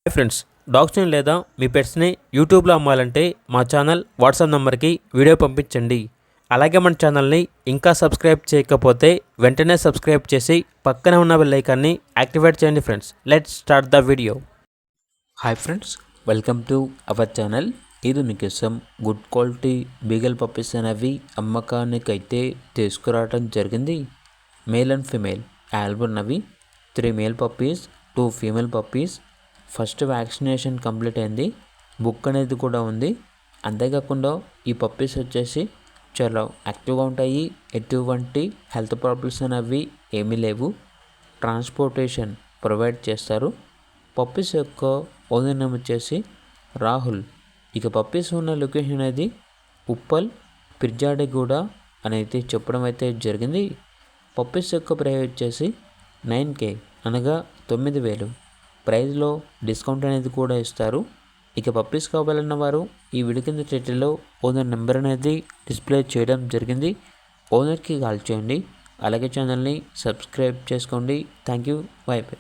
Hi friends, డాగ్స్ని లేదా మీ పెట్స్ని యూట్యూబ్లో అమ్మాలంటే మా ఛానల్ వాట్సాప్ నెంబర్కి వీడియో పంపించండి. అలాగే మన ఛానల్ని ఇంకా సబ్స్క్రైబ్ చేయకపోతే వెంటనే సబ్స్క్రైబ్ చేసి పక్కనే ఉన్న బెల్ ఐకాన్ని యాక్టివేట్ చేయండి. Friends, let's start the video. Hi friends, welcome to our channel. ఇది మీకోసం గుడ్ క్వాలిటీ బీగల్ పప్పీస్ అనేవి అమ్మకానికైతే తీసుకురావడం జరిగింది. మేల్ అండ్ ఫీమేల్ ఆల్బున్నవి 3 male puppies, 2 female puppies. First vaccination complete అయింది, బుక్ అనేది కూడా ఉంది. అంతేకాకుండా ఈ పప్పీస్ వచ్చేసి చాలా యాక్టివ్గా ఉంటాయి, ఎటువంటి హెల్త్ ప్రాబ్లమ్స్ అనేవి ఏమీ లేవు. ట్రాన్స్పోర్టేషన్ ప్రొవైడ్ చేస్తారు. పప్పీస్ యొక్క ఓనర్ నేమ్ వచ్చేసి రాహుల్. ఇక పప్పీస్ ఉన్న లొకేషన్ అనేది ఉప్పల్ పిర్జాడిగూడ అనేది చెప్పడం అయితే జరిగింది. పప్పీస్ యొక్క ప్రైస్ వచ్చేసి 9K అనగా 9,000. ప్రైస్లో డిస్కౌంట్ అనేది కూడా ఇస్తారు. ఇక పప్పీస్ కావాలన్న వారు ఈ వీడియో కింద టైటిల్లో ఓనర్ నెంబర్ అనేది డిస్ప్లే చేయడం జరిగింది. ఓనర్కి కాల్ చేయండి. అలాగే ఛానల్ని సబ్స్క్రైబ్ చేసుకోండి. Thank you. By by.